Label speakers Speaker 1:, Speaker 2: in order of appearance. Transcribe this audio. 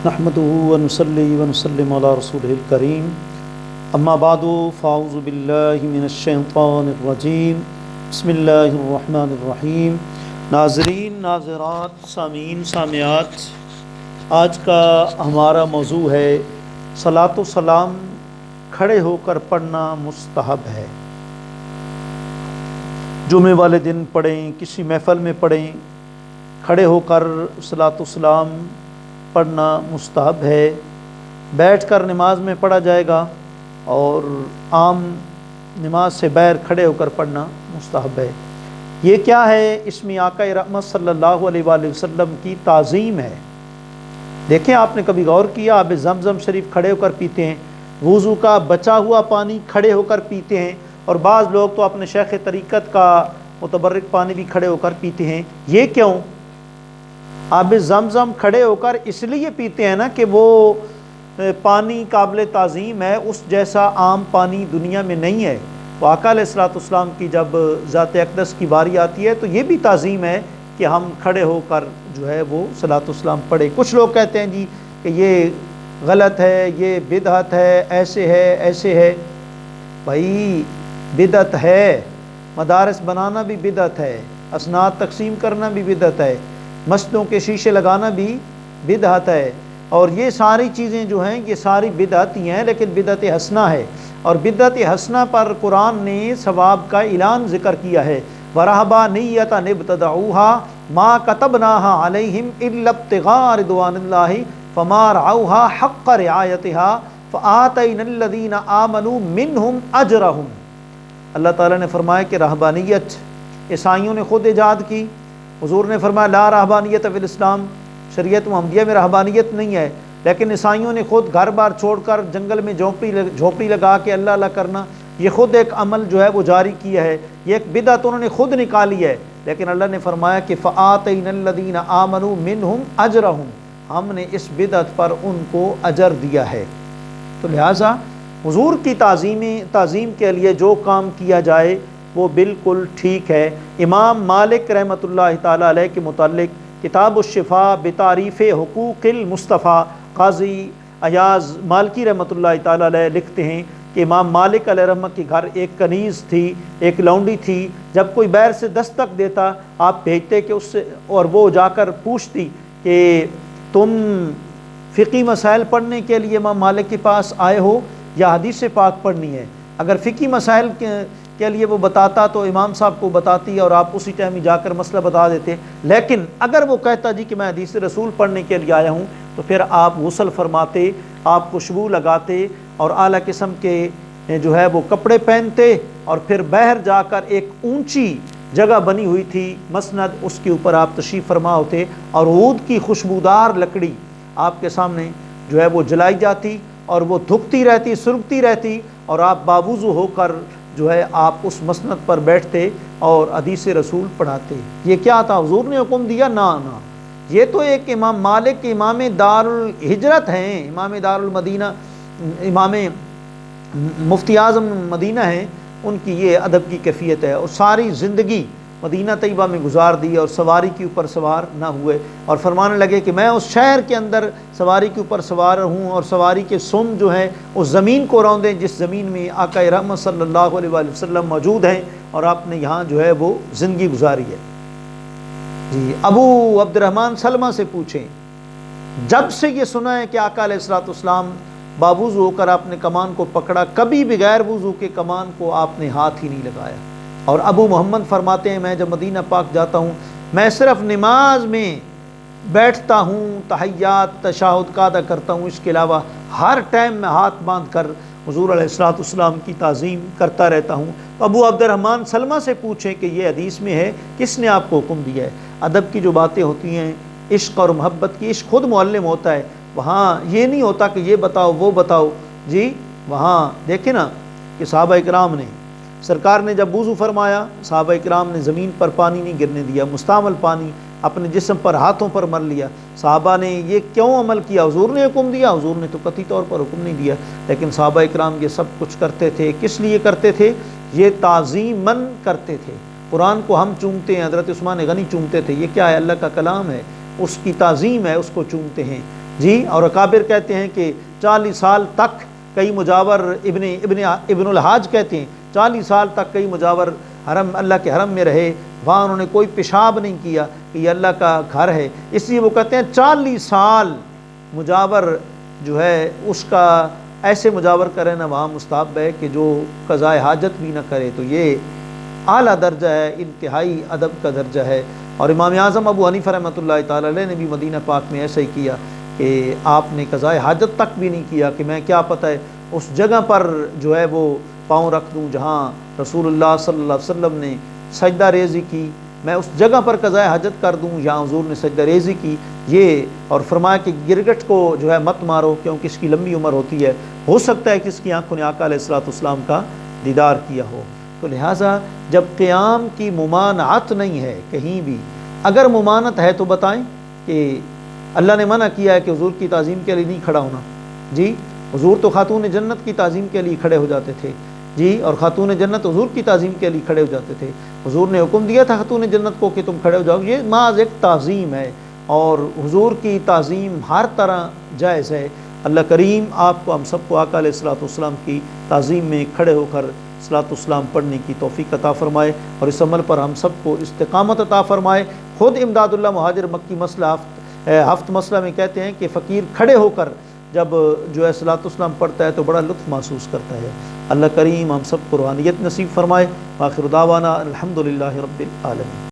Speaker 1: نحمده ونصلي ونسلم على رسوله الكريم اما بعد فاعوذ باللہ من الشیطان الرجیم بسم اللہ الرحمن الرحیم۔ ناظرین، ناظرات، سامعین، سامعات، آج کا ہمارا موضوع ہے صلاۃ و سلام کھڑے ہو کر پڑھنا مستحب ہے۔ جمعے والے دن پڑھیں، کسی محفل میں پڑھیں، کھڑے ہو کر صلاۃ و سلام پڑھنا مستحب ہے۔ بیٹھ کر نماز میں پڑھا جائے گا اور عام نماز سے بغیر کھڑے ہو کر پڑھنا مستحب ہے۔ یہ کیا ہے؟ اس میں آقا رحمت صلی اللہ علیہ وآلہ وسلم کی تعظیم ہے۔ دیکھیں، آپ نے کبھی غور کیا آب زمزم شریف کھڑے ہو کر پیتے ہیں، وضو کا بچا ہوا پانی کھڑے ہو کر پیتے ہیں، اور بعض لوگ تو اپنے شیخ طریقت کا متبرک پانی بھی کھڑے ہو کر پیتے ہیں۔ یہ کیوں؟ آب زمزم کھڑے ہو کر اس لیے پیتے ہیں نا کہ وہ پانی قابل تعظیم ہے، اس جیسا عام پانی دنیا میں نہیں ہے۔ تو آقا علیہ الصلوۃ والسلام کی جب ذات اقدس کی باری آتی ہے تو یہ بھی تعظیم ہے کہ ہم کھڑے ہو کر جو ہے وہ صلاۃ والسلام پڑھے۔ کچھ لوگ کہتے ہیں جی کہ یہ غلط ہے، یہ بدعت ہے، ایسے ہے، ایسے ہے۔ بھائی بدعت ہے، مدارس بنانا بھی بدعت ہے، اسناد تقسیم کرنا بھی بدعت ہے، مسجدوں کے شیشے لگانا بھی بدعت ہے، اور یہ ساری چیزیں جو ہیں یہ ساری بدعت ہی ہیں، لیکن بدعت حسنہ ہے، اور بدعت حسنہ پر قرآن نے ثواب کا اعلان ذکر کیا ہے۔ وَرَهْبَانِيَّةً ابْتَدَعُوهَا مَا كَتَبْنَاهَا عَلَيْهِمْ إِلَّا ابْتِغَاءَ رِضْوَانِ اللَّهِ فَمَا رَعَوْهَا حَقَّ رِعَایَتِهَا فَآتَيْنَا الَّذِينَ آمَنُوا مِنْهُمْ أَجْرَهُمْ۔ اللہ تعالیٰ نے فرمایا کہ رہبانیت عیسائیوں نے خود ایجاد کی۔ حضور نے فرمایا لا رہبانیت فی الاسلام، شریعت محمدیہ میں رہبانیت نہیں ہے، لیکن عیسائیوں نے خود گھر بار چھوڑ کر جنگل میں جھوپڑی لگا کے اللہ اللہ کرنا، یہ خود ایک عمل جو ہے وہ جاری کیا ہے، یہ ایک بدعت انہوں نے خود نکالی ہے۔ لیکن اللہ نے فرمایا کہ فَآتَيْنَا الَّذِينَ آمَنُوا مِنْهُمْ أَجْرَهُمْ، ہم نے اس بدعت پر ان کو اجر دیا ہے۔ تو لہٰذا حضور کی تعظیم کے لیے جو کام کیا جائے وہ بالکل ٹھیک ہے۔ امام مالک رحمۃ اللہ تعالیٰ علیہ کے متعلق کتاب الشفاء بتعریف حقوق المصطفیٰ، قاضی ایاز مالکی رحمۃ اللہ تعالیٰ علیہ لکھتے ہیں کہ امام مالک علیہ رحمۃ کے گھر ایک کنیز تھی، ایک لونڈی تھی۔ جب کوئی بیر سے دستک دیتا آپ بھیجتے کہ اس سے، اور وہ جا کر پوچھتی کہ تم فقی مسائل پڑھنے کے لیے امام مالک کے پاس آئے ہو یا حدیث پاک پڑھنی ہے؟ اگر فقی مسائل کے لیے وہ بتاتا تو امام صاحب کو بتاتی اور آپ اسی ٹائم ہی جا کر مسئلہ بتا دیتے، لیکن اگر وہ کہتا جی کہ میں حدیث رسول پڑھنے کے لیے آیا ہوں تو پھر آپ غسل فرماتے، آپ خوشبو لگاتے اور اعلیٰ قسم کے جو ہے وہ کپڑے پہنتے، اور پھر باہر جا کر ایک اونچی جگہ بنی ہوئی تھی مسند، اس کے اوپر آپ تشریف فرما ہوتے، اور عود کی خوشبودار لکڑی آپ کے سامنے جو ہے وہ جلائی جاتی اور وہ دھکتی رہتی، سرکتی رہتی، اور آپ باوضو ہو کر جو ہے آپ اس مسند پر بیٹھتے اور حدیث رسول پڑھاتے۔ یہ کیا تھا؟ حضور نے حکم دیا؟ نہ، یہ تو ایک امام مالک امام دار الہجرت ہیں، امام دار المدینہ، امام مفتی اعظم مدینہ ہیں، ان کی یہ ادب کی کیفیت ہے، اور ساری زندگی مدینہ طیبہ میں گزار دی اور سواری کے اوپر سوار نہ ہوئے، اور فرمانے لگے کہ میں اس شہر کے اندر سواری کے اوپر سوار ہوں، اور سواری کے سم جو ہیں اس زمین کو روندیں جس زمین میں آقا رحمت صلی اللہ علیہ وآلہ وسلم موجود ہیں، اور آپ نے یہاں جو ہے وہ زندگی گزاری ہے۔ جی ابو عبد الرحمن سلمہ سے پوچھیں، جب سے یہ سنا ہے کہ آقا علیہ الصلوۃ والسلام باوضو ہو کر آپ نے کمان کو پکڑا، کبھی بغیر وضو کے کمان کو آپ نے ہاتھ ہی نہیں لگایا۔ اور ابو محمد فرماتے ہیں میں جب مدینہ پاک جاتا ہوں میں صرف نماز میں بیٹھتا ہوں، تحیات تشہد کا ادا کرتا ہوں، اس کے علاوہ ہر ٹائم میں ہاتھ باندھ کر حضور علیہ الصلوۃ والسلام کی تعظیم کرتا رہتا ہوں۔ ابو عبد الرحمن سلمہ سے پوچھیں کہ یہ حدیث میں ہے، کس نے آپ کو حکم دیا ہے؟ ادب کی جو باتیں ہوتی ہیں، عشق اور محبت کی، عشق خود معلم ہوتا ہے، وہاں یہ نہیں ہوتا کہ یہ بتاؤ وہ بتاؤ۔ جی وہاں دیکھیں نا کہ صحابہ اکرام نے، سرکار نے جب وضو فرمایا صحابہ اکرام نے زمین پر پانی نہیں گرنے دیا، مستعمل پانی اپنے جسم پر ہاتھوں پر مر لیا۔ صحابہ نے یہ کیوں عمل کیا؟ حضور نے حکم دیا؟ حضور نے تو قطعی طور پر حکم نہیں دیا، لیکن صحابہ اکرام یہ سب کچھ کرتے تھے۔ کس لیے کرتے تھے؟ یہ تعظیماً کرتے تھے۔ قرآن کو ہم چومتے ہیں، حضرت عثمان غنی چومتے تھے، یہ کیا ہے؟ اللہ کا کلام ہے، اس کی تعظیم ہے، اس کو چومتے ہیں۔ جی، اور اکابر کہتے ہیں کہ 40 سال تک کئی مجاور ابن الحاج کہتے ہیں 40 سال تک کئی مجاور حرم اللہ کے حرم میں رہے، وہاں انہوں نے کوئی پیشاب نہیں کیا کہ یہ اللہ کا گھر ہے، اس لیے وہ کہتے ہیں 40 سال مجاور جو ہے اس کا ایسے مجاور کرے نا وہاں مستحب ہے کہ جو قضاء حاجت بھی نہ کرے، تو یہ اعلیٰ درجہ ہے، انتہائی ادب کا درجہ ہے۔ اور امام اعظم ابو حنیفہ رحمۃ اللہ تعالی علیہ نے بھی مدینہ پاک میں ایسا ہی کیا کہ آپ نے قضاء حاجت تک بھی نہیں کیا کہ میں کیا پتہ ہے اس جگہ پر جو ہے وہ پاؤں رکھ دوں جہاں رسول اللہ صلی اللہ علیہ وسلم نے سجدہ ریزی کی، میں اس جگہ پر قضاء حاجت کر دوں جہاں حضور نے سجدہ ریزی کی، یہ اور فرمایا کہ گرگٹ کو جو ہے مت مارو کیونکہ اس کی لمبی عمر ہوتی ہے، ہو سکتا ہے کہ اس کی آنکھوں نے آقا علیہ الصلوۃ والسلام کا دیدار کیا ہو۔ تو لہٰذا جب قیام کی ممانعت نہیں ہے کہیں بھی، اگر ممانعت ہے تو بتائیں کہ اللہ نے منع کیا ہے کہ حضور کی تعظیم کے لیے نہیں کھڑا ہونا، جی حضور تو خاتون جنت کی تعظیم کے لیے کھڑے ہو جاتے تھے، جی اور خاتون جنت حضور کی تعظیم کے لیے کھڑے ہو جاتے تھے، حضور نے حکم دیا تھا خاتون جنت کو کہ تم کھڑے ہو جاؤ، یہ محض ایک تعظیم ہے، اور حضور کی تعظیم ہر طرح جائز ہے۔ اللہ کریم آپ کو ہم سب کو آقا علیہ الصلوۃ والسلام کی تعظیم میں کھڑے ہو کر صلاۃ والسلام پڑھنے کی توفیق عطا فرمائے، اور اس عمل پر ہم سب کو استقامت عطا فرمائے۔ خود امداد اللہ مہاجر مکی مسئلہ ہفت مسئلہ میں کہتے ہیں کہ فقیر کھڑے ہو کر جب جو ہے صلاۃ والسلام پڑھتا ہے تو بڑا لطف محسوس کرتا ہے۔ اللہ کریم ہم سب کو روحانیت نصیب فرمائے۔ آخر دعوانا الحمدللہ رب العالمین۔